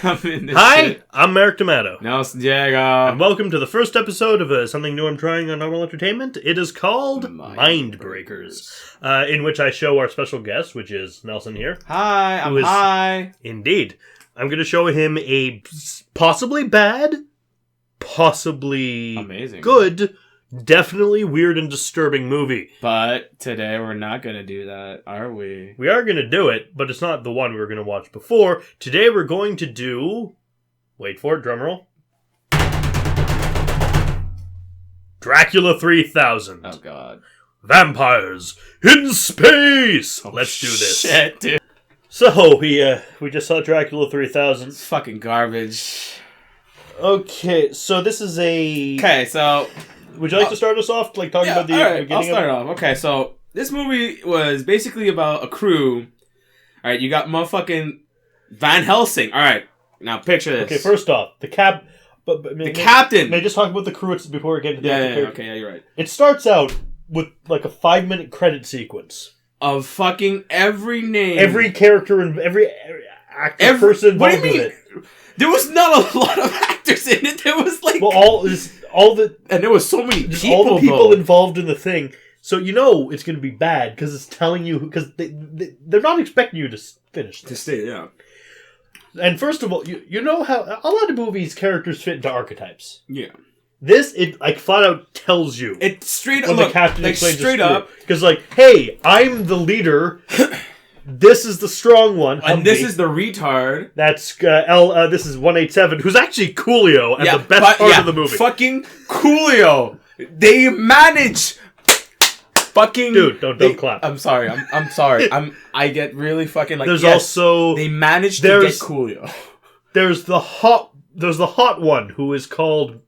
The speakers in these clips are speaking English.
I'm in this Hi, shit. I'm Merrick D'Amato. Nelson Diego. And welcome to the first episode of something new I'm trying on Narwhal Entertainment. It is called Mind Breakers, in which I show our special guest, which is Nelson here. Hi, I'm Hi. Indeed. I'm going to show him a possibly bad, possibly amazing, good, definitely weird and disturbing movie. But today we're not going to do that, are we? We are going to do it, but it's not the one we were going to watch before. Today we're going to do... Wait for it, drumroll. Dracula 3000. Oh, God. Vampires in space! Oh, Let's do this. Shit, dude. So, we just saw Dracula 3000. It's fucking garbage. Okay, so this is a... Okay, so... Would you like to start us off? Talking about the beginning I'll start off. Okay, so this movie was basically about a crew. Alright, you got motherfucking Van Helsing. Alright, now picture this. Okay, first off, the captain... May I just talk about the crew before we get into the character? Okay, yeah, you're right. It starts out with like a 5-minute credit sequence. Of fucking every name. Every character and every actor, person involved with it. There was not a lot of actors in it. There was like... Well, all the... And there was so many people, all the people involved in the thing. So you know it's going to be bad because it's telling you... Because they're not expecting you to finish this. To stay, yeah. And first of all, you know how... A lot of movies, characters fit into archetypes. Yeah. This, it like flat out tells you. It straight up... When the captain explains straight up... Because like, hey, I'm the leader... This is the strong one. And this is the retard. That's this is 187, who's actually Coolio and the best part of the movie. Fucking Coolio. They manage. Fucking dude, don't clap. I'm sorry. I'm sorry. I get really fucking like. There's also they managed to get Coolio. There's the hot one who is called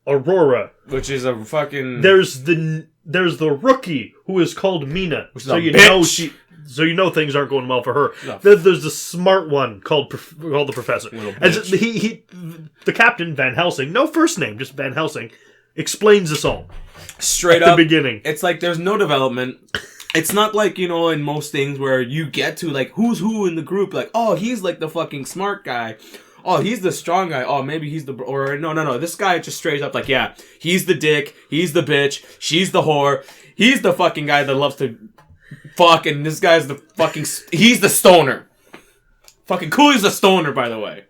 Aurora, which is a fucking. There's the rookie who is called Mina. So you know So you know things aren't going well for her. No. There's the smart one called the professor. And the captain, Van Helsing, no first name, just Van Helsing, explains this all. Straight at up. The beginning. It's like there's no development. It's not like, you know, in most things where you get to like who's who in the group. Like, oh, he's like the fucking smart guy. Oh, he's the strong guy. Oh, maybe he's the... Or no. This guy just straight up like, yeah, he's the dick. He's the bitch. She's the whore. He's the fucking guy that loves to... Fuck, and this guy's the fucking... He's the stoner. Fucking Coolio's the stoner, by the way.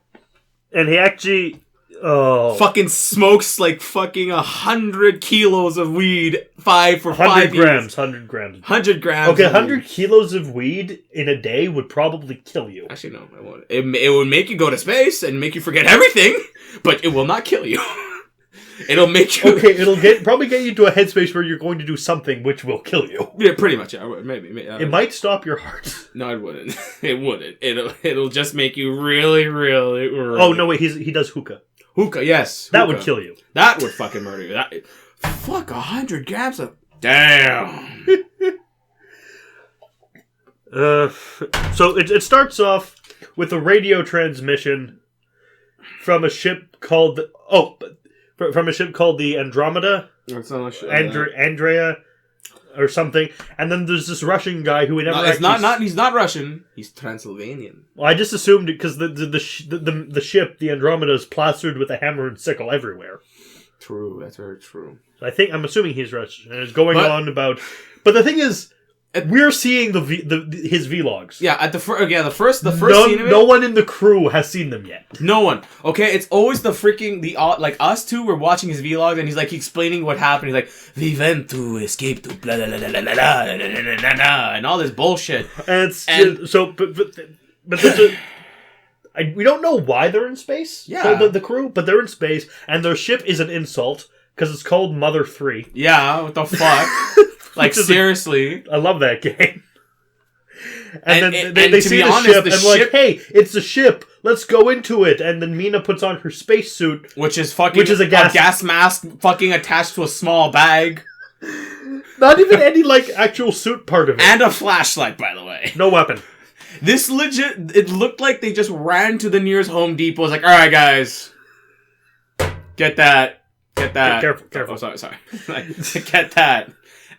And he actually... Oh. Fucking smokes like fucking 100 kilos of weed 5 for 5 years. 100 grams. 100 grams. Okay, 100 kilos of weed in a day would probably kill you. Actually, no, it won't. It would make you go to space and make you forget everything, but it will not kill you. It'll make you... Okay, it'll probably get you to a headspace where you're going to do something which will kill you. Yeah, pretty much. Yeah, maybe. It might stop your heart. No, it wouldn't. It wouldn't. It'll just make you really, really... Oh, no, wait. He does hookah. Hookah, yes. That would kill you. That would fucking murder you. Fuck, 100 grams of... Damn. So it starts off with a radio transmission from a ship called... from a ship called the Andromeda. That's not a ship. Andrea... or something, and then there's this Russian guy who we never. He's not Russian. He's Transylvanian. Well, I just assumed it because the ship, the Andromeda, is plastered with a hammer and sickle everywhere. True, that's very true. So I'm assuming he's Russian, and it's going on about. But the thing is, we're seeing his vlogs. Yeah, the first scene of it. No one in the crew has seen them yet. No one. Okay, it's always like us two. We're watching his vlogs, and he's like explaining what happened. He's like, "We went to escape to blah blah blah blah blah blah blah," and all this bullshit. But there's we don't know why they're in space. Yeah, the crew, but they're in space, and their ship is an insult because it's called Mother 3. Yeah, what the fuck. Like, seriously. I love that game. And then they see the ship and like, hey, it's a ship. Let's go into it. And then Mina puts on her spacesuit. Which is a gas mask fucking attached to a small bag. Not even any, like, actual suit part of it. And a flashlight, by the way. No weapon. This it looked like they just ran to the nearest Home Depot. It was like, alright, guys. Get that. Careful. Oh, sorry. Get that.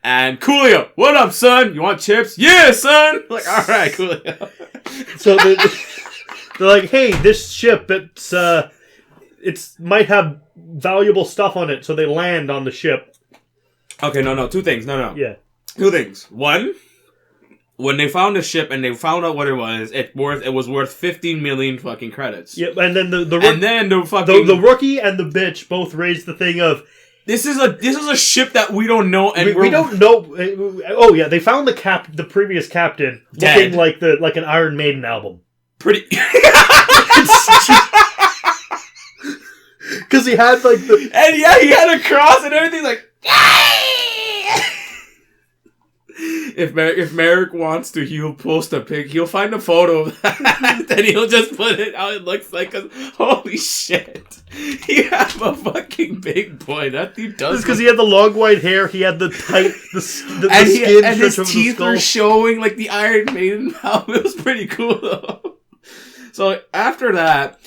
And Coolio, what up, son? You want chips? Yeah, son! Like, alright, Coolio. So They're like, hey, this ship, it's might have valuable stuff on it, so they land on the ship. Okay, no, two things. No. Yeah. Two things. One, when they found the ship and they found out what it was worth 15 million fucking credits. Yep, and then the rookie and the bitch both raised the thing of this is a ship that we don't know, and we don't know. Oh yeah, they found the previous captain dead. looking like an Iron Maiden album. Pretty. Because he had like the and yeah, he had a cross and everything like. If Merrick wants to, he'll post a pic. He'll find a photo of that, and he'll just put it how it looks like. Cause holy shit, you have a fucking big boy. That dude does. Because he had the long white hair. He had the tight the skin, and his teeth were showing like the Iron Maiden mouth. It was pretty cool though. So after that,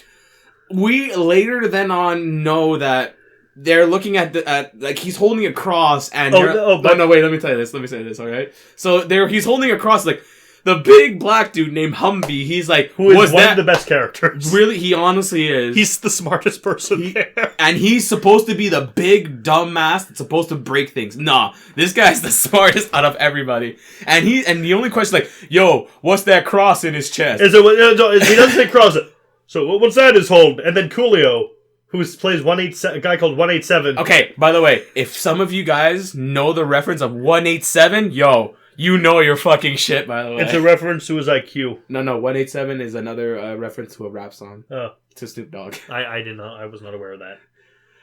we later then on know that. They're looking at like he's holding a cross and wait, let me say this, all right? So he's holding a cross like the big black dude named Humvee. He's like, who is one of the best characters? Really, he honestly is. He's the smartest person there, and he's supposed to be the big dumbass that's supposed to break things. Nah, this guy's the smartest out of everybody. And the only question is like, yo, what's that cross in his chest? He doesn't say cross. So what's that is holding? And then Coolio. Who plays a guy called 187. Okay, by the way, if some of you guys know the reference of 187, yo, you know your fucking shit, by the way. It's a reference to his IQ. No, 187 is another reference to a rap song. Oh. To Snoop Dogg. I did not. I was not aware of that.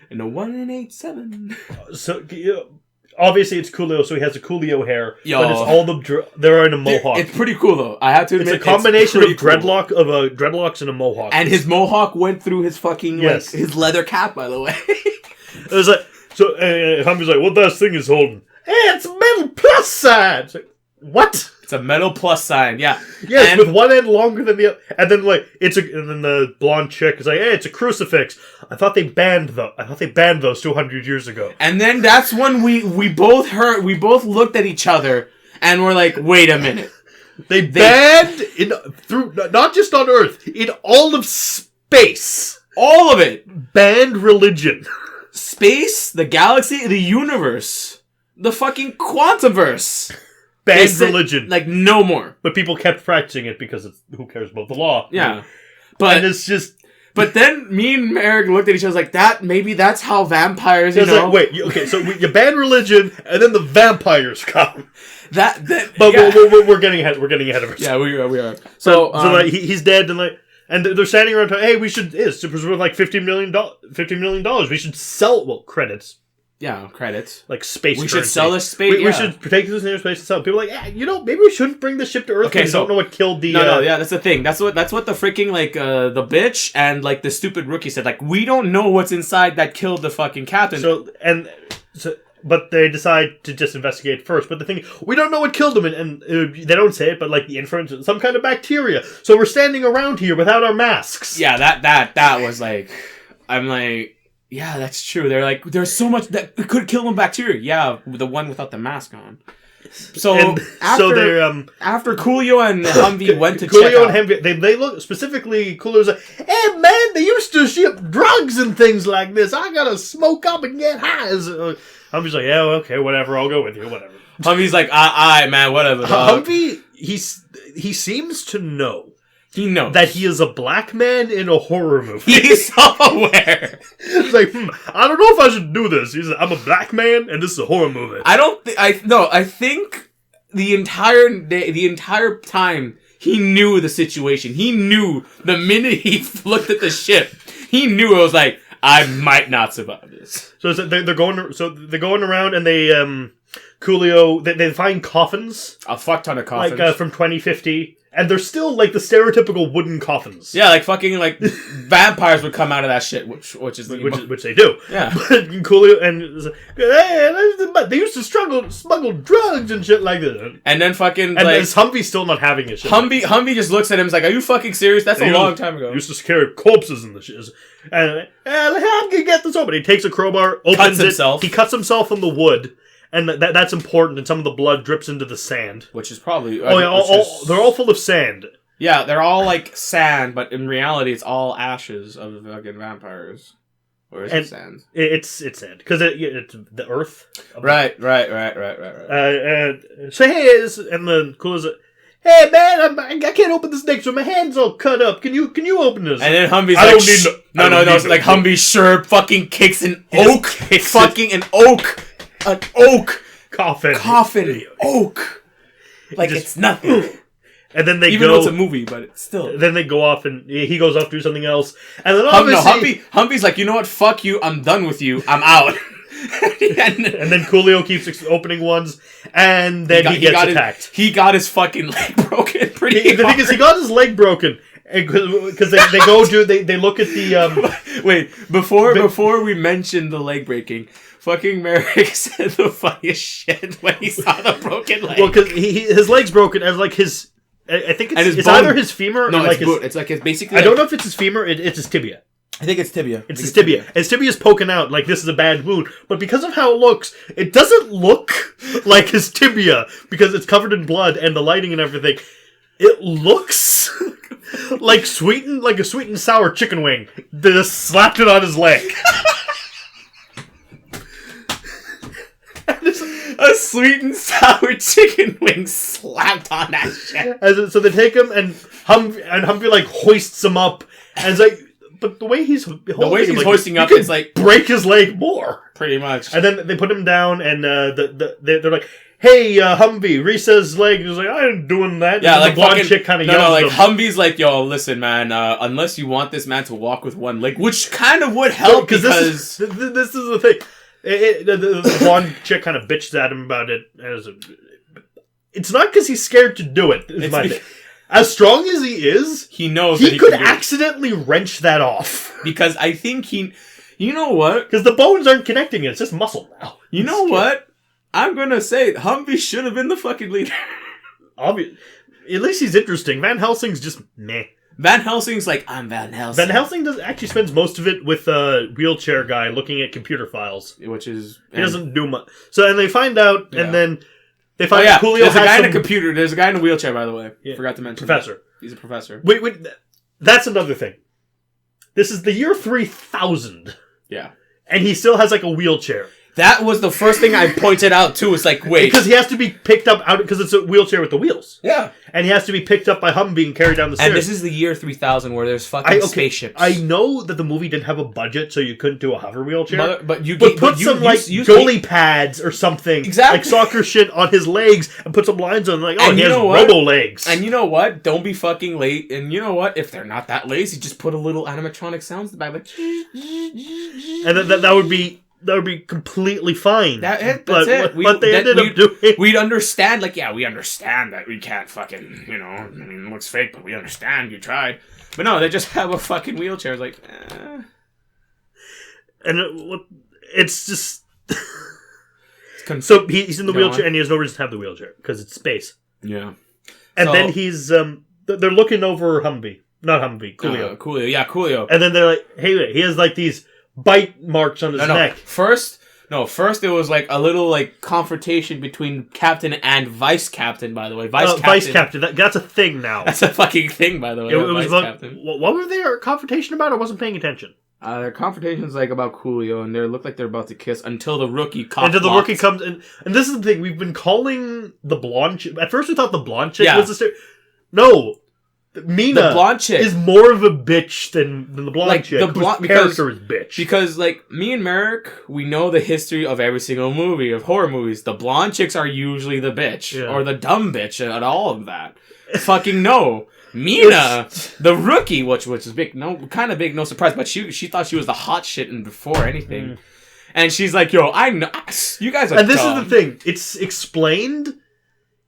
And the 187. So, obviously it's Coolio, so he has a Coolio hair. Yo. But it's all they're in a mohawk. It's pretty cool, though. I have to admit, it's a combination of dreadlocks and a mohawk. And his mohawk went through his fucking, yes. His leather cap, by the way. It was like, so Humphrey's like, what that thing is holding? Hey, it's a metal plus sign! It's like, what? It's a metal plus sign, yeah. Yes, and with one end longer than the other. And then and then the blonde chick is like, hey, it's a crucifix. I thought they banned those 200 years ago. And then that's when we both looked at each other and we're like, wait a minute. They banned through not just on Earth, in all of space. All of it. Banned religion. Space, the galaxy, the universe. The fucking quantumverse. Banned religion. Like, no more. But people kept practicing it because who cares about the law? Yeah. And it's just... But then me and Merrick looked at each other like, maybe that's how vampires, you know... Like, wait, okay, so you ban religion, and then the vampires come. But yeah. we're getting ahead of ourselves. Yeah, we are. So like, he's dead, and they're standing around, hey, we should... It's worth like $50 million. We should sell... credits. Yeah, credits. Like space We currency. should sell this space. We should take this into space and sell it. People are like, maybe we shouldn't bring the ship to Earth because we don't know what killed the... No, yeah, that's the thing. That's what the freaking, the bitch and, the stupid rookie said. Like, we don't know what's inside that killed the fucking captain. But they decide to just investigate first. But the thing, we don't know what killed him, and they don't say it, but the inference, some kind of bacteria. So we're standing around here without our masks. Yeah, that was I'm like... Yeah, that's true. They're like, there's so much that could kill them bacteria. Yeah, the one without the mask on. So after Coolio and Humvee went to check out... and Humvee, they look, specifically, Coolio's like, hey man, they used to ship drugs and things like this. I gotta smoke up and get high. Humvee's like, yeah, okay, whatever, I'll go with you, whatever. Humvee's like, alright man, whatever. Humvee, he seems to know. He knows that he is a black man in a horror movie. He's self-aware. He's like, I don't know if I should do this. He's like, I'm a black man, and this is a horror movie. I think the entire time he knew the situation. He knew the minute he looked at the ship, he knew it was like, I might not survive this. So they're going around, and they Coolio they find coffins, a fuck ton of coffins, from 2050. And they're still the stereotypical wooden coffins. Yeah, fucking vampires would come out of that shit, which they do. Yeah, but Coolio and they used to smuggle drugs and shit like that. And then fucking is Humvee still not having it? Humvee just looks at him and is like, "Are you fucking serious? That's a long time ago." Used to carry corpses in the shit. And I'm gonna get this open. He takes a crowbar, opens it. He cuts himself in the wood. And that's important, and some of the blood drips into the sand. Which is probably... they're all full of sand. Yeah, they're all like sand, but in reality, it's all ashes of the fucking vampires. Or is it sand? It's sand because it's the earth. Right. So hey, and then Coolio's like, hey man, I can't open this thing, so my hand's all cut up. Can you open this? And then Humvee's I like, don't need no. Like Humvee sure fucking kicks an oak, an oak coffin, oak. Like it's nothing. And then even though it's a movie, but it's still. Then they go off and he goes off to do something else. And then obviously... Humvee's like, you know what? Fuck you. I'm done with you. I'm out. and then Coolio keeps opening ones. And then he gets attacked. He got his fucking leg broken pretty hard. The thing is, he got his leg broken. Because they go do... They look at the... Wait, before we mention the leg breaking... Fucking Merrick said the funniest shit when he saw the broken leg. Well, because his leg's broken as like his... I think it's either his femur no, or like it's like it's basically... I don't know if it's his femur, it's his tibia. I think it's tibia. It's his tibia. His tibia's poking out like this is a bad wound. But because of how it looks, it doesn't look like his tibia because it's covered in blood and the lighting and everything. It looks like a sweet and sour chicken wing. They just slapped it on his leg. A sweet and sour chicken wing slapped on that shit. So they take him and Humvee like hoists him up, and it's like, but the way he's hoisting up is like break his leg more, pretty much. And then they put him down, and they're like, "Hey, Humvee, Risa's leg." He's like, "I ain't doing that." Yeah, and like the blonde chick kind of yells. No, like him. Humvee's like, "Yo, listen, man. Unless you want this man to walk with one leg, which kind of would help because this is the thing." The blonde chick kind of bitches at him about it. It's not because he's scared to do it. As strong as he is, he knows he could accidentally wrench that off. Because I think you know what? Because the bones aren't connecting it. It's just muscle now. You know what? I'm gonna say Humvee should have been the fucking leader. Obvious. At least he's interesting. Van Helsing's just meh. Van Helsing's like, I'm Van Helsing. Van Helsing actually spends most of it with a wheelchair guy looking at computer files. Which is... He doesn't do much. So, and they find out, and then they find out Coolio There's a guy in a computer. There's a guy in a wheelchair, by the way. Yeah. Forgot to mention Professor. That. He's a professor. Wait. That's another thing. This is the year 3000. Yeah. And he still has like a wheelchair. That was the first thing I pointed out, too. It's like, wait. Because he has to be picked up out because it's a wheelchair with the wheels. Yeah. And he has to be picked up by Humvee and carried down the stairs. And this is the year 3000 where there's fucking spaceships. I know that the movie didn't have a budget, so you couldn't do a hover wheelchair. But put some goalie pads or something. Exactly. Like soccer shit on his legs and put some lines on like, he has robo legs. And you know what? Don't be fucking late. And you know what? If they're not that lazy, just put a little animatronic sounds in the back. Like... And that would be... That would be completely fine. That's it. What they ended up doing... We'd understand, we understand that we can't fucking, it looks fake, but we understand you tried. But no, they just have a fucking wheelchair. It's like, And it's just... So he's in the wheelchair, and he has no reason to have the wheelchair, because it's space. Yeah. And then he's... they're looking over Humvee. Not Humvee, Coolio. Coolio, yeah, Coolio. And then they're like, hey, he has like these... bite marks on his neck. First it was like a little like confrontation between captain and vice captain. By the way, vice captain. That's a thing now. That's a fucking thing. By the way, it was captain. What were their confrontation about? I wasn't paying attention. Their confrontation's like about Coolio, and they look like they're about to kiss until the rookie comes in. And this is the thing we've been calling the blonde chick. At first, we thought the blonde chick was the no. Mina, the blonde chick, is more of a bitch than the blonde chick. Whose character is bitch. Because, like, me and Merrick, we know the history of every single movie, of horror movies. The blonde chicks are usually the bitch. Yeah. Or the dumb bitch at all of that. Fucking no. Mina, the rookie, which is big, no surprise, but she thought she was the hot shit and before anything. Mm. And she's like, yo, I know, you guys are And this dumb. is the thing. It's explained.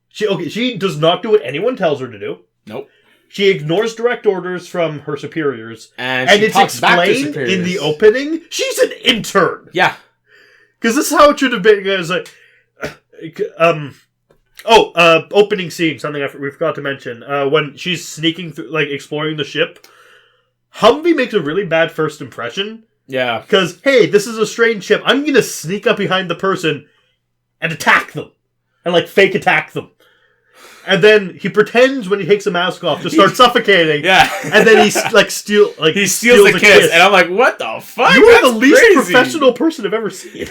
She does not do what anyone tells her to do. Nope. She ignores direct orders from her superiors. And it's explained in the opening. She's an intern. Yeah. Because this is how it should have been. Guys, like, opening scene. Something we forgot to mention. When she's sneaking through, like, exploring the ship. Humvee makes a really bad first impression. Yeah. Because, hey, this is a strange ship. I'm going to sneak up behind the person and attack them. And, like, fake attack them. And then he pretends when he takes the mask off to start suffocating. Yeah. And then he steals the kiss. And I'm like, what the fuck? You are That's the least crazy. professional person I've ever seen.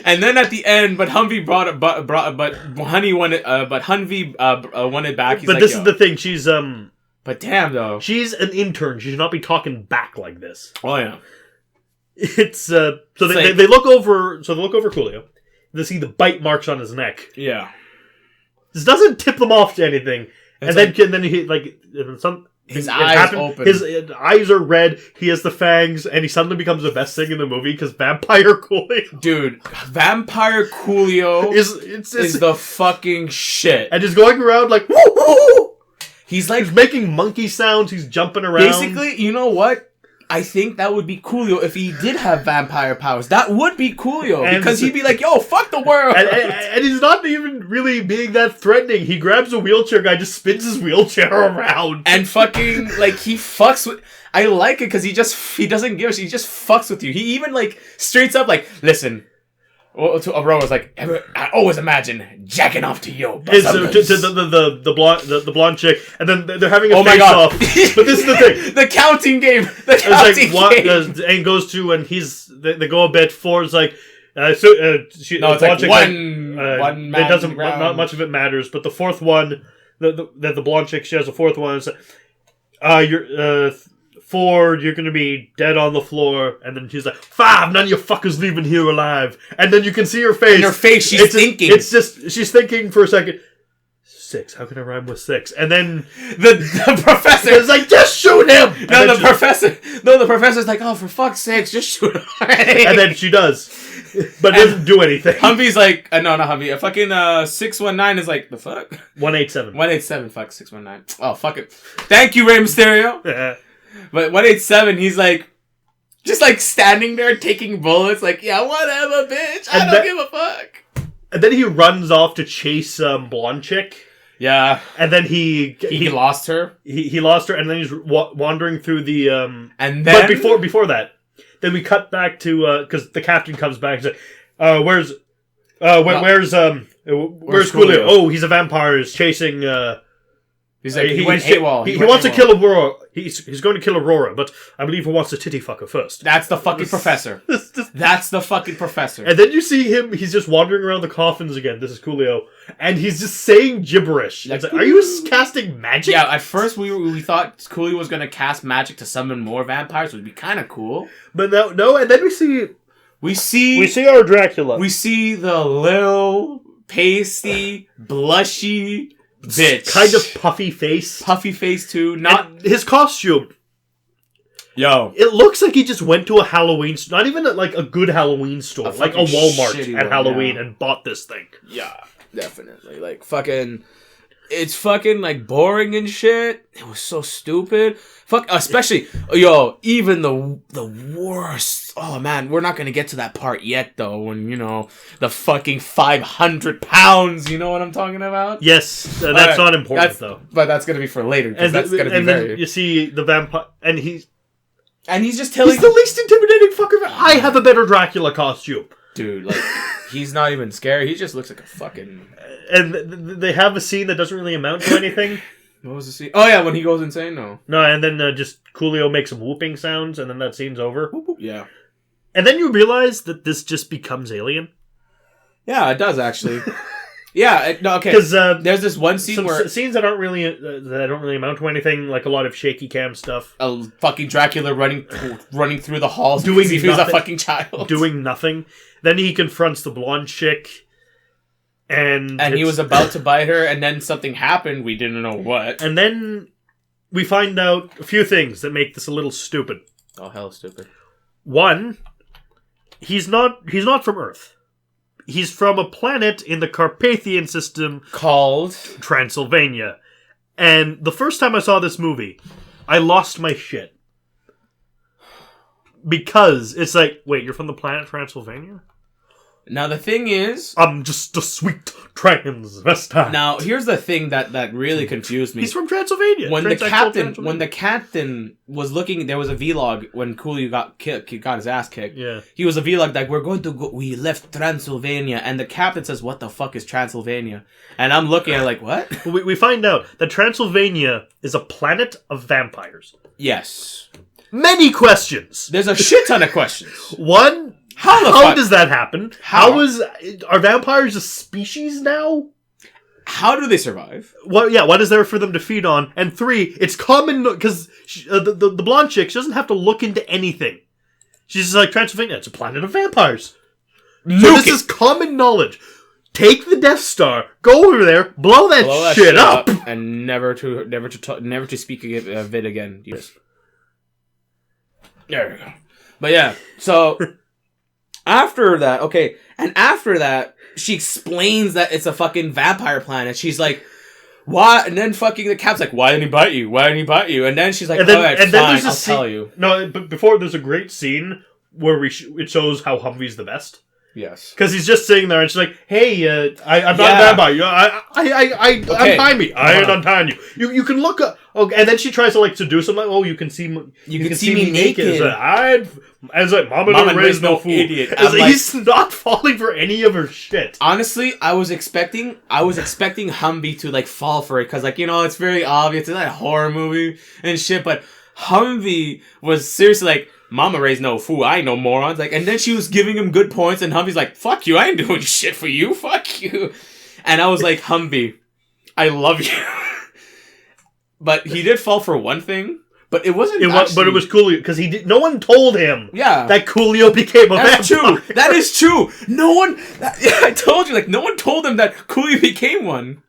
And then at the end, but Humvee wanted back. He's but like, this is the thing. She's But damn though, she's an intern. She should not be talking back like this. Oh yeah. It's so they look over. So they look over Coolio. They see the bite marks on his neck. Yeah. This doesn't tip them off to anything. And then he his eyes open. His eyes are red. He has the fangs, and he suddenly becomes the best thing in the movie because Vampire Coolio. Dude, Vampire Coolio is the fucking shit. And he's going around like woo woo. He's making monkey sounds. He's jumping around. Basically, you know what? I think that would be Coolio if he did have vampire powers. That would be Coolio. Because he'd be like, yo, fuck the world. And he's not even really being that threatening. He grabs a wheelchair guy, just spins his wheelchair around. And fucking, like, he fucks with... I like it because he doesn't give a shit. He just fucks with you. He even, like, straights up, like, listen... Well, to Aurora's like, I always imagine jacking off to you. To the blonde chick, and then they're having a face off. But this is the thing: the counting game. And goes to and they go a bit. Four's like, it's like one man. It doesn't. Not much of it matters. But the fourth one, the blonde chick, she has a fourth one. It's like, you're Ford, you're gonna be dead on the floor. And then she's like, 5, none of you fuckers leaving here alive. And then you can see her face. In her face, she's thinking. It's just, she's thinking for a second, 6, how can I rhyme with 6? And then the professor is like, just shoot him! The professor's like, oh, for fuck's sakes, just shoot him. And then she does. But it doesn't do anything. Humvee's like, no, not Humvee. Fucking 619 is like, the fuck? 187. 187, fuck, 619. Oh, fuck it. Thank you, Rey Mysterio. But 187, he's like, just like standing there taking bullets, like, yeah, whatever, bitch. I don't give a fuck. And then he runs off to chase blonde chick. Yeah. And then he lost her. He lost her, and then he's wandering through the And then, but before that, then we cut back to because the captain comes back and says, "Where's Coolio? Oh, he's a vampire. He's chasing." He's like, he went AWOL. He wants to kill Aurora. He's going to kill Aurora, but I believe he wants to titty fuck her first. That's the fucking professor. That's the fucking professor. And then you see him, he's just wandering around the coffins again. This is Coolio. And he's just saying gibberish. Like, are you casting magic? Yeah, at first we thought Coolio was going to cast magic to summon more vampires, which would be kind of cool. But no, and then we see our Dracula. We see the little, pasty, blushy... bitch. Kind of puffy face. Puffy face, too. And his costume. Yo. It looks like he just went to a Halloween... Not even a good Halloween store. Like a Walmart at Halloween and bought this thing. Yeah, definitely. Like, fucking... It's fucking, like, boring and shit. It was so stupid. Fuck, especially... Yo, even the worst... Oh, man, we're not gonna get to that part yet, though, when, the fucking 500 pounds, you know what I'm talking about? Yes, that's not important, though. But that's gonna be for later, because that's gonna be very... Then you see the vampire... And he's just telling... He's the least intimidating fucker. I have a better Dracula costume. Dude, like, he's not even scary. He just looks like a fucking... And they have a scene that doesn't really amount to anything. What was the scene? Oh, yeah, when he goes insane? No, and then just Coolio makes some whooping sounds, and then that scene's over. Yeah. And then you realize that this just becomes Alien. Yeah, it does, actually. Yeah, no, okay. Because there's this one scene where... Scenes that don't really amount to anything, like a lot of shaky cam stuff. A fucking Dracula running through the halls doing he was a fucking child. Doing nothing. Then he confronts the blonde chick. And he was about to bite her, and then something happened. We didn't know what. And then we find out a few things that make this a little stupid. Oh, hell stupid. One, he's not from Earth. He's from a planet in the Carpathian system called Transylvania. And the first time I saw this movie, I lost my shit. Because it's like, wait, you're from the planet Transylvania? Now the thing is, I'm just a sweet transvestite. now here's the thing that really confused me. He's from Transylvania. When the captain was looking, there was a vlog when Coolio got his ass kicked. Yeah. He was a vlog like, we left Transylvania, and the captain says, "What the fuck is Transylvania?" And I'm looking at it like, what? We find out that Transylvania is a planet of vampires. Yes. Many questions. There's a shit ton of questions. One, how does that happen? Are vampires a species now? How do they survive? What is there for them to feed on? And 3, it's common because the blonde chick, she doesn't have to look into anything. She's just like, Transylvania, it's a planet of vampires. So this is common knowledge. Take the Death Star, go over there, blow that shit up, and never to speak of it again. There we go. But yeah, so after that, she explains that it's a fucking vampire planet. She's like, "Why?" And then fucking the cap's like, "Why didn't he bite you? Why didn't he bite you?" And then she's like, "Alright, fine, I'll tell you." No, but before there's a great scene where it shows how Humvee's the best. Yes. Because he's just sitting there and she's like, "Hey, I'm not a vampire. Untie me. I ain't untying you. You can look up." Okay, and then she tries to like seduce him. Like, "Oh, you can see me. You can see me naked." As like, Mama raised no fool. Idiot. He's not falling for any of her shit. Honestly, I was expecting Humvee to like fall for it because it's very obvious. It's like a horror movie and shit. But Humvee was seriously like, "Mama raised no fool. I ain't no morons." Like, and then she was giving him good points, and Humvee's like, "Fuck you. I ain't doing shit for you. Fuck you." And I was like, "Humvee, I love you." But he did fall for one thing. But it wasn't. But it was Coolio because no one told him. That Coolio became a vampire. That's true. That is true. No one. I told you. Like, no one told him that Coolio became one.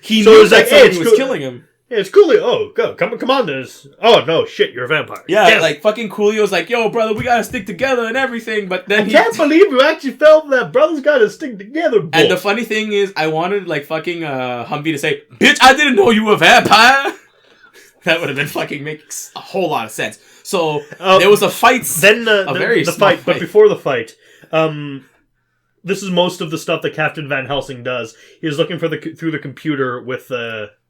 He knew that somebody was killing him. Yeah, it's Coolio. Oh, go. Come on, this. Oh, no, shit, you're a vampire. Yeah, like, fucking Coolio's like, "Yo, brother, we gotta stick together and everything," but then I can't believe you actually felt that. Brothers gotta stick together, boy. And the funny thing is, I wanted, like, fucking Humvee to say, "Bitch, I didn't know you were a vampire!" That would have been fucking makes a whole lot of sense. So, there was a fight. Then the fight. But before the fight, this is most of the stuff that Captain Van Helsing does. He was looking through the computer with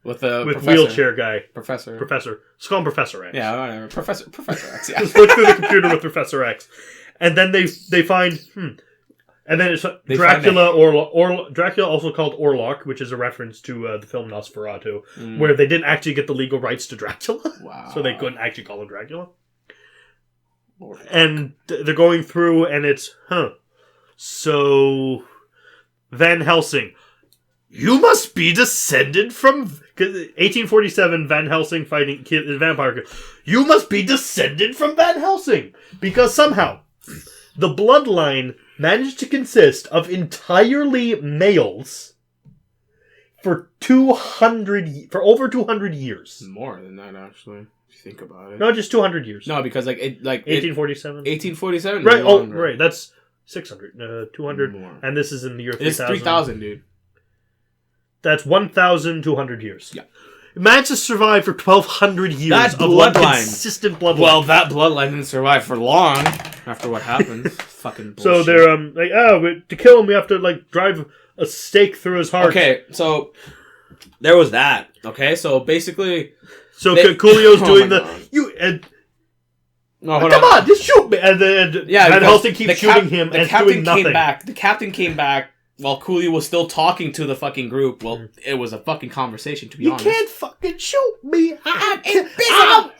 wheelchair guy. Professor. Let's call him Professor X. Yeah, whatever. Professor X, yeah. Just look through the computer with Professor X. And then they find... And then it's Dracula, Dracula, also called Orlok, which is a reference to the film Nosferatu, where they didn't actually get the legal rights to Dracula. Wow. So they couldn't actually call him Dracula. Orlok. And they're going through, and it's, So, Van Helsing, you must be descended from... 1847, Van Helsing fighting vampire. You must be descended from Van Helsing! Because somehow, the bloodline managed to consist of entirely males for over 200 years. More than that, actually, if you think about it. No, just 200 years. No, because 1847. 1847. Right. Oh, right. That's 600, 200, more. And this is in the year 3000. It's 3000, dude. That's 1,200 years. Yeah. It managed to survive for 1,200 years. That bloodline. Consistent bloodline. Well, that bloodline didn't survive for long after what happened. Fucking bullshit. So they're like, to kill him, we have to like drive a stake through his heart. Okay, so there was that. Okay, so basically, Coolio's doing No, come on, just shoot me. And Van Helsing keeps shooting him and doing nothing. The captain came back while Coolio was still talking to the fucking group. Well, it was a fucking conversation, to be honest. You can't fucking shoot me. I'm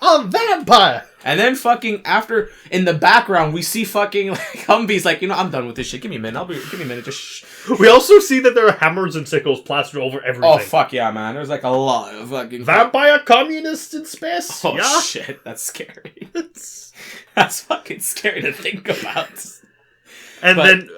a vampire. And then fucking after, in the background, we see fucking like Humvee's like, I'm done with this shit. Give me a minute. Give me a minute. Just shh. We also see that there are hammers and sickles plastered over everything. Oh, fuck yeah, man. There's like a lot of fucking... Vampire communists in space? Oh, yeah? shit. That's scary. That's fucking scary to think about. And then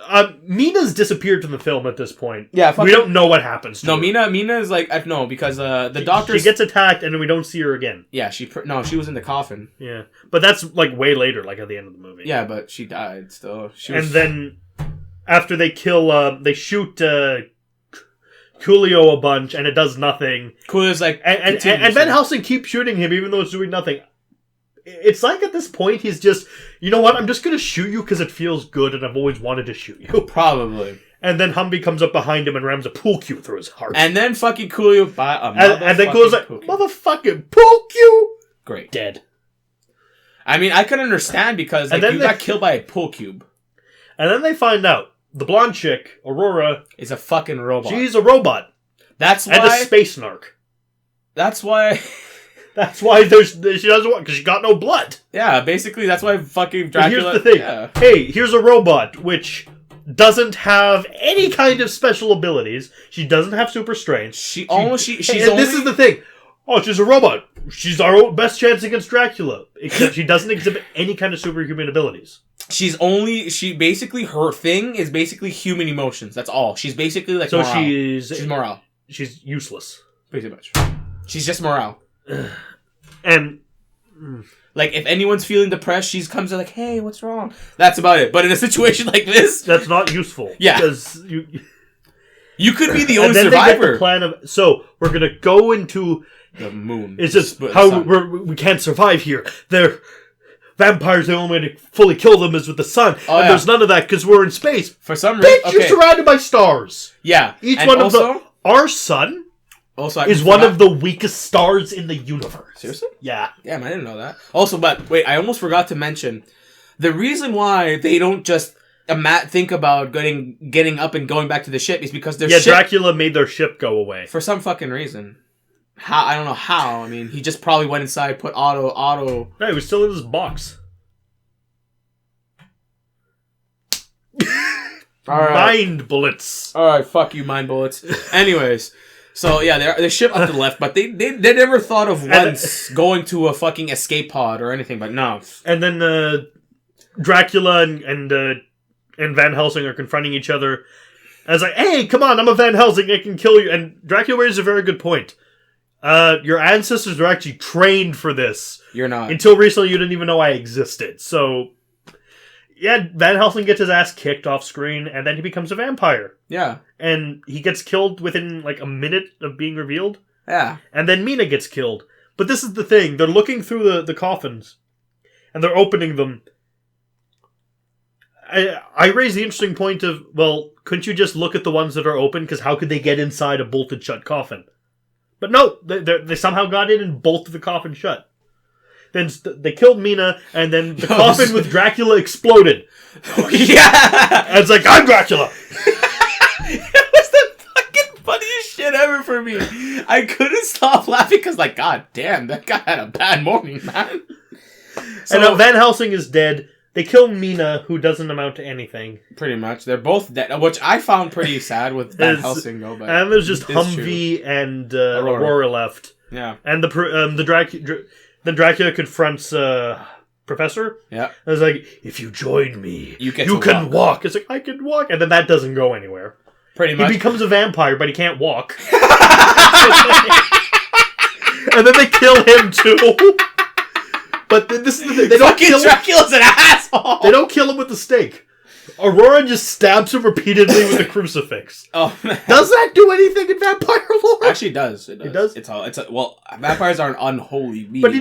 Mina's disappeared from the film at this point. Yeah, we don't know what happens to her. Mina is like because the doctor... She gets attacked and then we don't see her again. Yeah, she was in the coffin. Yeah, but that's like way later, like at the end of the movie. Yeah, but she died still. And then after they kill, they shoot Coolio a bunch and it does nothing. Coolio's like... And Van Helsing keeps shooting him even though it's doing nothing. it's like at this point he's just, you know what? I'm just gonna shoot you because it feels good, and I've always wanted to shoot you. Probably. And then Humvee comes up behind him and rams a pool cue through his heart. And then fucking Coolio by a and then Coolio's like, motherfucking pool cue. Great. Dead. I mean, I can understand because like, you got killed by a pool cube. And then they find out the blonde chick, Aurora, is a fucking robot. She's a robot. That's why. And a space narc. That's why. That's why she doesn't want, because she got no blood. Yeah, basically that's why fucking Dracula. But here's the thing. Yeah. Hey, here's a robot which doesn't have any kind of special abilities. She doesn't have super strength. She's this is the thing. Oh, she's a robot. She's our best chance against Dracula. Except she doesn't exhibit any kind of superhuman abilities. Her thing is basically human emotions. That's all. She's basically like so morale. she's morale. She's useless. Pretty much. She's just morale. And like if anyone's feeling depressed, she comes in like, "Hey, what's wrong?" That's about it. But in a situation like this, that's not useful. Yeah, because you could be the only then survivor. They get the plan of we're gonna go into the moon. It's just how we can't survive here. They're vampires. The only way to fully kill them is with the sun, and there's none of that because we're in space. For some reason, you're surrounded by stars. Yeah, each one of our sun. Also, is one of the weakest stars in the universe. Seriously? Yeah. Damn, I didn't know that. Also, but wait, I almost forgot to mention the reason why they don't just think about getting up and going back to the ship is because their ship... Dracula made their ship go away. For some fucking reason. How? I don't know how. I mean, he just probably went inside, put auto... No, he was still in his box. Mind bullets. Alright, fuck you, mind bullets. Anyways... So, yeah, they ship up to the left, but they never thought of once going to a fucking escape pod or anything, but no. And then Dracula and Van Helsing are confronting each other. And it's like, hey, come on, I'm a Van Helsing, I can kill you. And Dracula raises a very good point. Your ancestors are actually trained for this. You're not. Until recently, you didn't even know I existed. So, yeah, Van Helsing gets his ass kicked off screen, and then he becomes a vampire. Yeah. And he gets killed within, like, a minute of being revealed. Yeah. And then Mina gets killed. But this is the thing. They're looking through the coffins. And they're opening them. I raise the interesting point of, well, couldn't you just look at the ones that are open? Because how could they get inside a bolted shut coffin? But no, they somehow got in and bolted the coffin shut. Then they killed Mina, and then the coffin with Dracula exploded. Oh, yeah! And it's like, I'm Dracula! It was the fucking funniest shit ever for me. I couldn't stop laughing because, like, god damn, that guy had a bad morning, man. So, and Van Helsing is dead. They kill Mina, who doesn't amount to anything. Pretty much. They're both dead, which I found pretty sad with Van Helsing, though. But and there's just Humvee and Aurora left. Yeah. And then Dracula confronts Professor. Yeah. And it's like, if you join me, you can walk. It's like, I can walk. And then that doesn't go anywhere. Pretty much. He becomes a vampire, but he can't walk. And then they kill him, too. But this is the thing. They don't kill him. Dracula's an asshole. They don't kill him with the stake. Aurora just stabs him repeatedly with a crucifix. Oh, man. Does that do anything in vampire lore? Actually, it does. It does? Well, vampires are an unholy being. But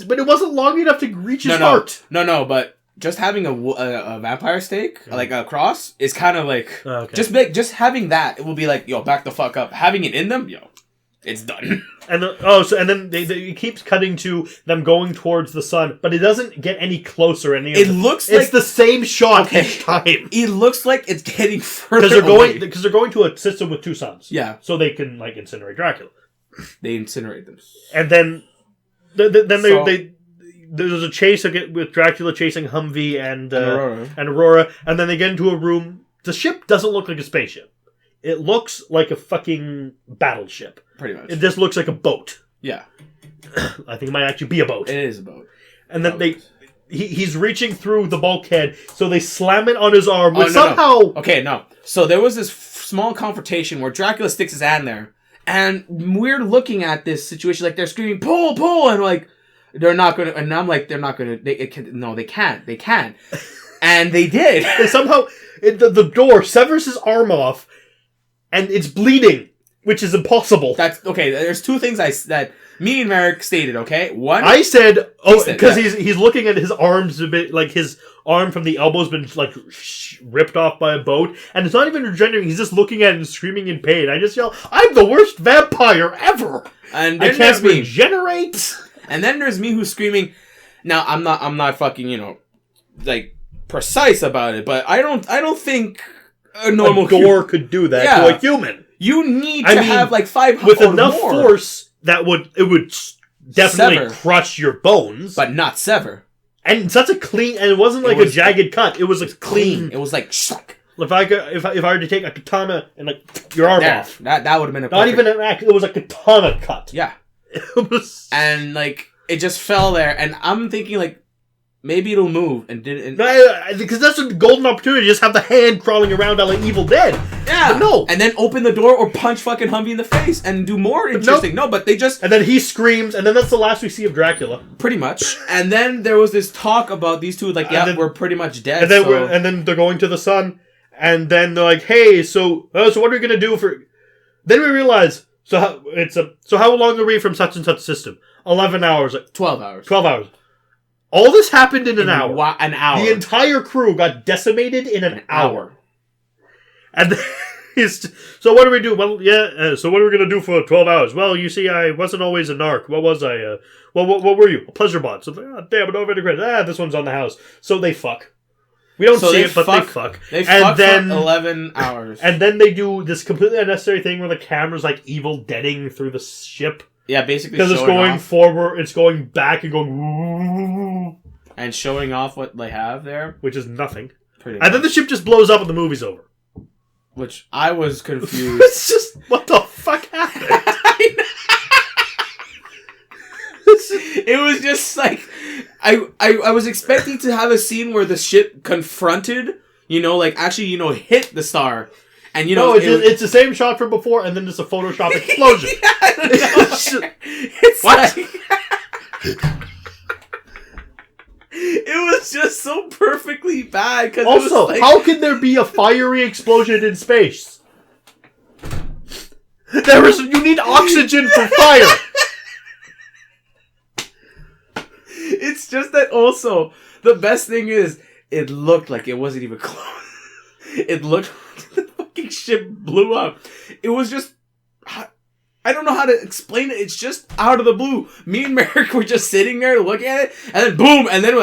but it wasn't long enough to reach his heart. No, but just having a vampire stake, like a cross, is kind of like, just having that, it will be like, yo, back the fuck up. Having it in them, yo, it's done. And then it keeps cutting to them going towards the sun, but it doesn't get any closer. It's the same shot each time. It looks like it's getting further because they're going to a system with two suns. Yeah, so they can like incinerate Dracula. They incinerate them, and then there's a chase with Dracula chasing Humvee and Aurora, and then they get into a room. The ship doesn't look like a spaceship. It looks like a fucking battleship. Pretty much. It just looks like a boat. Yeah. I think it might actually be a boat. It is a boat. And then he's reaching through the bulkhead, so they slam it on his arm, which No. Okay, no. So there was this small confrontation where Dracula sticks his hand there, and we're looking at this situation like they're screaming, pull, pull, and like, they're not gonna, and I'm like, they're not gonna, they can't. And they did. And somehow, the door severs his arm off, and it's bleeding. which is impossible. That's okay. There's two things that me and Merrick stated. Okay, one. I said, because yeah. he's looking at his arms a bit, like his arm from the elbow's been like ripped off by a boat, and it's not even regenerating. He's just looking at it and screaming in pain. I just yell, "I'm the worst vampire ever!" And I can't regenerate. And then there's me who's screaming. Now I'm not fucking like precise about it, but I don't think a normal door could do that to a human. You need to have like 5 with or enough more. force that would definitely crush your bones, but not sever. And such a clean, and it wasn't like a jagged cut. It was like clean. It was like shuck. If I were to take a katana and like your arm off, that would have been not even an axe. It was a katana cut. Yeah, it was, and like it just fell there, and I'm thinking like. Maybe it'll move and didn't. Because that's a golden opportunity. Just have the hand crawling around like Evil Dead. Yeah. But no. And then open the door or punch fucking Humvee in the face and do more interesting. No, but they just. And then he screams, and then that's the last we see of Dracula. Pretty much. And then there was this talk about these two, like, we're pretty much dead. And then they're going to the sun, and then they're like, "Hey, so what are we gonna do for?" Then we realize, so how long are we from such and such system? 11 hours. 12 hours. 12 hours. All this happened in an hour. An hour. The entire crew got decimated in an hour. And so what do we do? Well, so what are we going to do for 12 hours? Well, you see, I wasn't always a narc. What was I? What were you? A pleasure bot. So, damn it, over the credits. This one's on the house. So they fuck. We don't see it, but they fuck. They fuck for 11 hours. And then they do this completely unnecessary thing where the camera's like Evil Deading through the ship. Yeah, basically because it's going forward, it's going back and going... And showing off what they have there. Which is nothing. Pretty and then the ship just blows up and the movie's over. Which I was confused. It's just, what the fuck happened? It was just like... I was expecting to have a scene where the ship confronted, actually, hit the star. And it's the same shot from before, and then just a Photoshop explosion. It's what? It was just so perfectly bad. Also, how can there be a fiery explosion in space? You need oxygen for fire. It's just that also, the best thing is, it looked like it wasn't even close. It looked like the fucking ship blew up. It was just... I don't know how to explain it. It's just out of the blue. Me and Merrick were just sitting there looking at it, and then boom, and then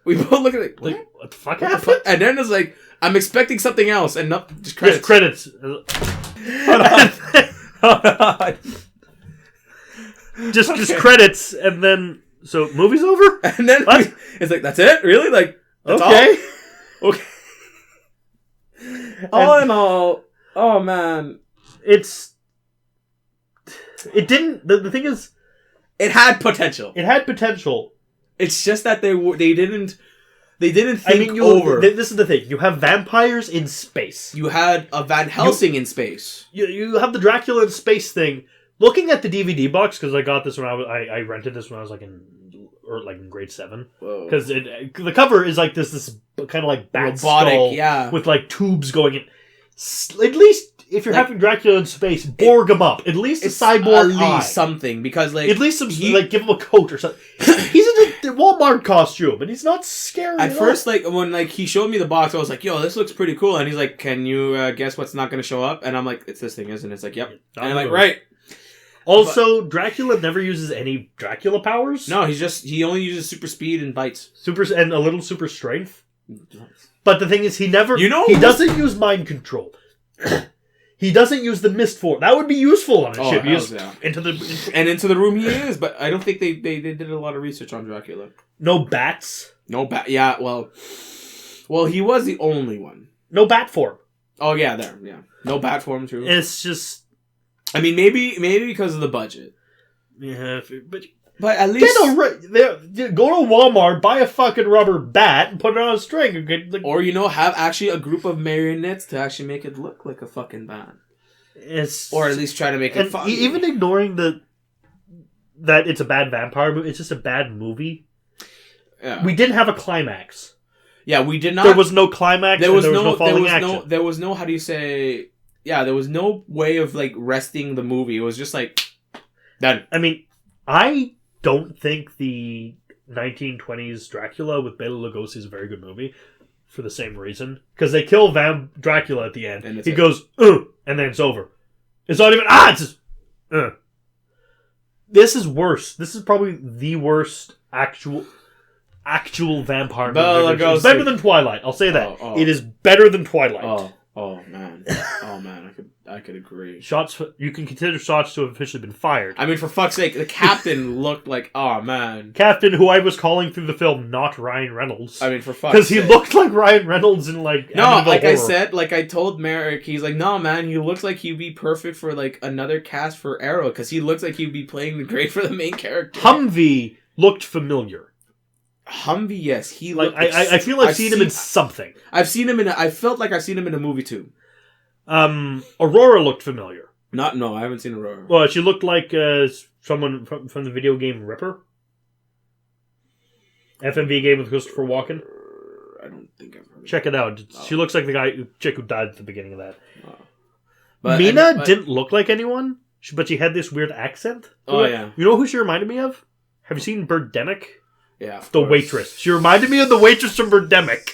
we both look at it like, what the fuck happened? And then it's like, I'm expecting something else, and not just credits. Yes, credits. Hold on. Just credits, and then... So, movie's over? And then it's like, that's it? Really? Like, that's okay. All? Okay. All in all, oh man. It didn't... The thing is... It had potential. It had potential. It's just that they didn't think over. This is the thing. You have vampires in space. You had a Van Helsing in space. You have the Dracula in space thing. Looking at the DVD box, because I got this when I rented this when I was in grade 7. Because the cover is like this kind of like bat skull with like tubes going in. At least if you're having Dracula in space, Borg him up. At least a cyborg eye. Something, because at least give him a coat or something. He's in a Walmart costume and he's not scary. At first, when he showed me the box, I was like, "Yo, this looks pretty cool." And he's like, "Can you guess what's not going to show up?" And I'm like, "It's this thing, isn't it?" It's like, "Yep." And I'm like, "Right." Also, Dracula never uses any Dracula powers. No, he only uses super speed and bites. And a little super strength. But the thing is, he doesn't use mind control. He doesn't use the mist form. That would be useful on a ship. Into the room he is, but I don't think they did a lot of research on Dracula. No bats. No bat. Yeah, well, he was the only one. No bat form. Oh yeah, there. Yeah, no bat form. True. It's just. I mean, maybe because of the budget. Yeah, but at least go to Walmart, buy a fucking rubber bat, and put it on a string. Or have actually a group of marionettes to actually make it look like a fucking bat. Or at least try to make it fun. Even ignoring that it's a bad vampire movie, it's just a bad movie. Yeah. We didn't have a climax. Yeah, we did not. There was no climax. There was no falling action. There was no. How do you say? there was no way of like resting the movie. It was just like done. I mean, I don't think the 1920s Dracula with Bela Lugosi is a very good movie for the same reason. Because they kill Dracula at the end. And he goes, and then it's over. It's not even, it's just, This is worse. This is probably the worst actual vampire movie. It's better than Twilight. I'll say that. It is better than Twilight. Oh man. I could agree. You can consider shots to have officially been fired. I mean, for fuck's sake, the captain looked like, oh man. Captain, who I was calling through the film, not Ryan Reynolds. I mean, for fuck's sake. Because he looked like Ryan Reynolds in like... No, like I said, like I told Merrick, he's like, no man, he looks like he'd be perfect for like another cast for Arrow, because he looks like he'd be playing great for the main character. Humvee looked familiar. Humvee, yes. He like I feel I've seen him in something. I felt like I've seen him in a movie too. Aurora looked familiar. No, I haven't seen Aurora. Well, she looked like someone from the video game Ripper. FMV game with Christopher Walken. I don't think I've heard. Check it out. She looks like the chick who died at the beginning of that. But Mina didn't look like anyone, but she had this weird accent. Yeah. You know who she reminded me of? Have you seen Birdemic? Yeah, the waitress. She reminded me of the waitress from Birdemic.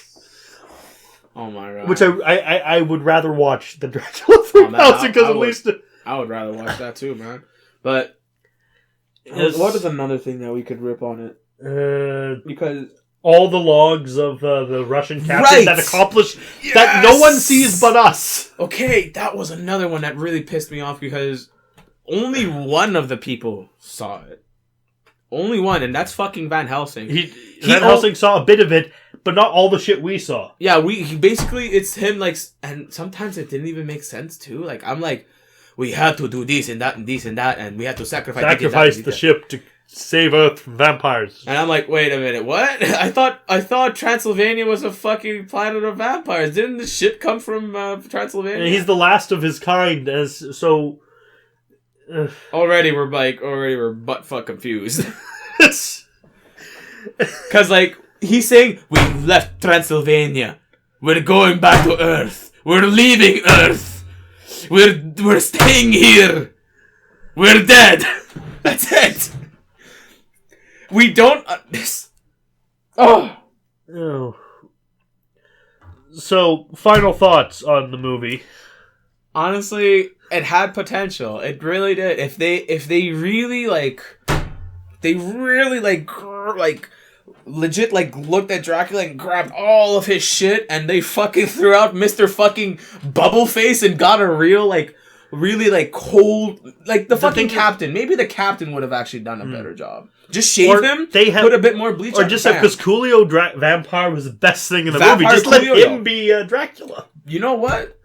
Oh my god! Which I would rather watch than Dracula 3000 because at least I would rather watch that too, man. But what is another thing that we could rip on it? Because all the logs of the Russian captain that accomplished that no one sees but us. Okay, that was another one that really pissed me off because only one of the people saw it. Only one, and that's fucking Van Helsing. Van Helsing saw a bit of it, but not all the shit we saw. Yeah, basically it's him like, and sometimes it didn't even make sense too. Like I'm like, we had to do this and that and this and that, and we had to sacrifice the ship to save Earth from vampires. And I'm like, wait a minute, what? I thought Transylvania was a fucking planet of vampires. Didn't the ship come from Transylvania? And he's the last of his kind, so. Already we're butt fuck confused. Cause like he's saying we left Transylvania, we're going back to Earth, we're leaving Earth, we're staying here, we're dead. That's it. We don't. Oh. So final thoughts on the movie. Honestly, it had potential. It really did. If they really legit looked at Dracula and grabbed all of his shit and they fucking threw out Mr. fucking Bubbleface and got a real really cold the fucking captain. Maybe the captain would have actually done a better job. Just shave him. Put a bit more bleach. Or just because Coolio vampire was the best thing in the movie. Just let him be Dracula. You know what?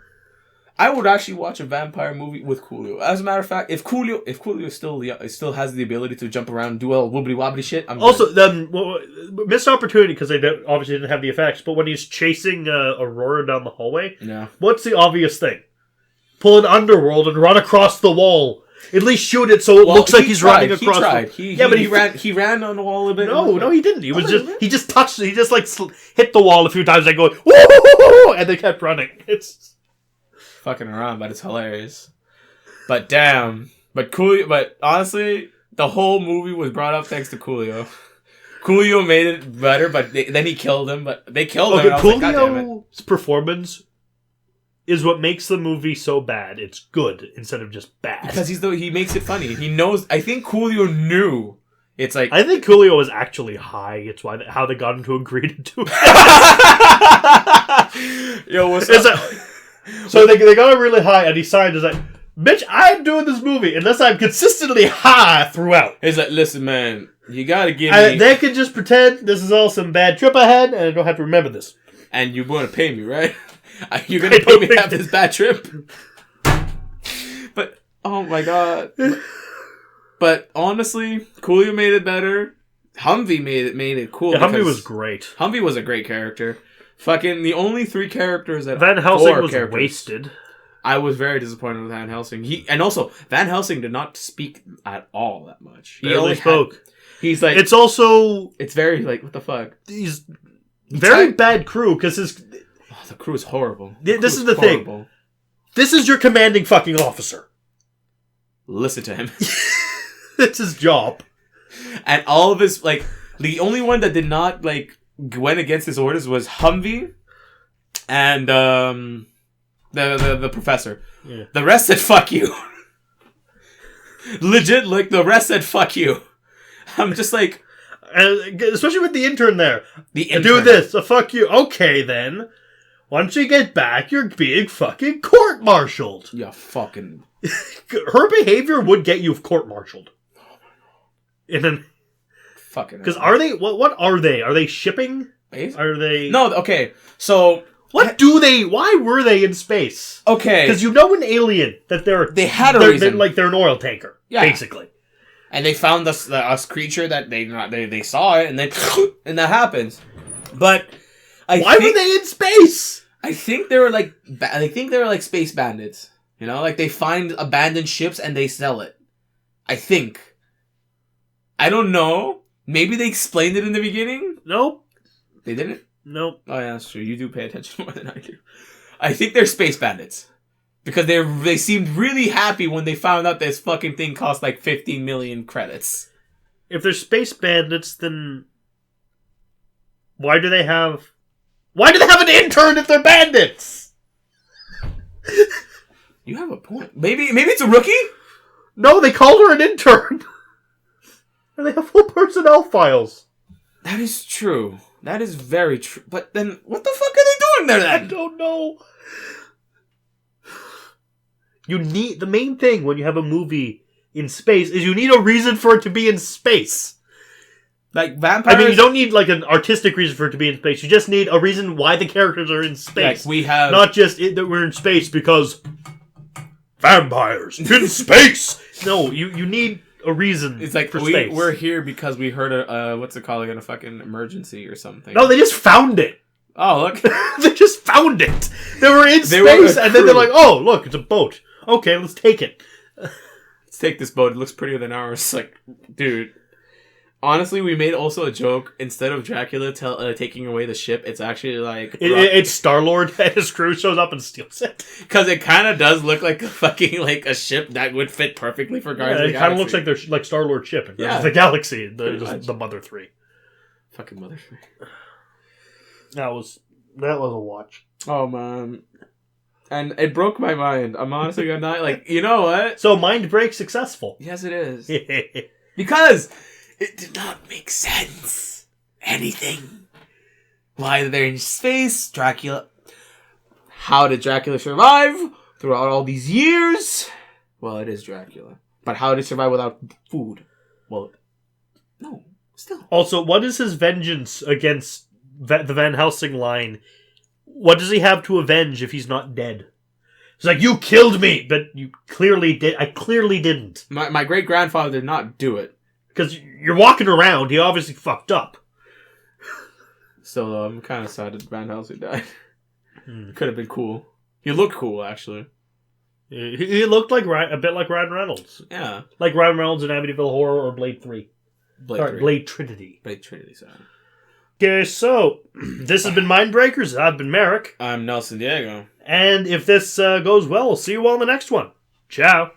I would actually watch a vampire movie with Coolio. As a matter of fact, if Coolio still has the ability to jump around and do all wobbly wobbly shit, I'm also missed opportunity because they obviously didn't have the effects. But when he's chasing Aurora down the hallway, what's the obvious thing? Pull an underworld and run across the wall. At least shoot it so it looks like he's running across. He tried. But he ran on the wall a bit. No, he didn't. He just touched. He just hit the wall a few times and go, whoa, and they kept running. It's fucking around, but it's hilarious. But damn. But honestly, the whole movie was brought up thanks to Coolio. Coolio made it better, but then he killed him. But they killed him. Coolio's performance is what makes the movie so bad. It's good instead of just bad. Because he makes it funny. He knows. I think Coolio knew. It's like I think Coolio was actually high. It's how they got him to agree to do it. Yo, what's up? So they got him really high, and he signed. He's like, "Bitch, I'm doing this movie unless I'm consistently high throughout." He's like, "Listen, man, you gotta give me." They can just pretend this is all some bad trip I had, and I don't have to remember this. And you're going to pay me, right? You're going to pay me to have this bad trip. But oh my god! But honestly, Coolio made it better. Humvee made it cool. Yeah, Humvee was great. Humvee was a great character. Fucking the only three characters that Van Helsing was wasted. I was very disappointed with Van Helsing. Also Van Helsing did not speak at all that much. He only spoke. He's like it's very like what the fuck. He's very bad crew because the crew is horrible. This is the thing. This is your commanding fucking officer. Listen to him. That's his job. And all of his, like, the only one that did not, like, went against his orders was Humvee and the professor. Yeah. The rest said fuck you. Legit, like, the rest said fuck you. I'm just like... especially with the intern there. The intern. Do this, fuck you. Okay, then. Once you get back, you're being fucking court-martialed. Yeah, fucking... Her behavior would get you court-martialed. And then... Fucking... Because are they... What are they? Are they shipping? Space? Are they... No, okay. So... What do they... Why were they in space? Okay. Because you know an alien that They had a reason. They're an oil tanker. Yeah. Basically. And they found this creature that they saw it, and then... and that happens. But... Why were they in space? I think they were like... I think they were like space bandits. You know? Like, they find abandoned ships and they sell it. I think. I don't know. Maybe they explained it in the beginning? Nope. They didn't? Nope. Oh, yeah, that's true. You do pay attention more than I do. I think they're space bandits. Because they seemed really happy when they found out this fucking thing cost like 15 million credits. If they're space bandits, then... Why do they have an intern if they're bandits? You have a point. Maybe it's a rookie? No, they called her an intern. And they have full personnel files. That is true. That is very true. But then, what the fuck are they doing there then? I don't know. You need... The main thing when you have a movie in space is you need a reason for it to be in space. Like, vampires... I mean, you don't need, like, an artistic reason for it to be in space. You just need a reason why the characters are in space. Like, we have... Not just that we're in space because... Vampires in space! No, you need a reason. It's like, for space. we're here because we heard what's it called again? A fucking emergency or something. No, they just found it. Oh, look. They just found it. They were in space, and then they're like, oh, look, it's a boat. Okay, let's take it. Let's take this boat. It looks prettier than ours. Like, dude. Honestly, we made also a joke. Instead of Dracula taking away the ship, it's actually like... It's Star-Lord and his crew shows up and steals it. Because it kind of does look like a fucking, like, a ship that would fit perfectly for Guardians of the Galaxy. It kind of looks like they're like Star-Lord ship in the Galaxy, the Mother 3. Fucking Mother 3. That was a watch. Oh, man. And it broke my mind. I'm honestly gonna not, like, you know what? So, mind break successful. Yes, it is. Because... it did not make sense. Anything. Why they're in space, Dracula. How did Dracula survive throughout all these years? Well, it is Dracula. But how did he survive without food? Well, no, still. Also, what is his vengeance against the Van Helsing line? What does he have to avenge if he's not dead? It's like, you killed me, but you clearly did. I clearly didn't. My great-grandfather did not do it. Because you're walking around, he obviously fucked up. So, I'm kind of sad that Van Helsing died. Could have been cool. He looked cool, actually. He looked like a bit like Ryan Reynolds. Yeah. Like Ryan Reynolds in Amityville Horror or Blade 3. Blade Trinity. Blade Trinity, sorry. Okay, so, this has been Mindbreakers. I've been Merrick. I'm Nelson Diego. And if this goes well, we'll see you all in the next one. Ciao.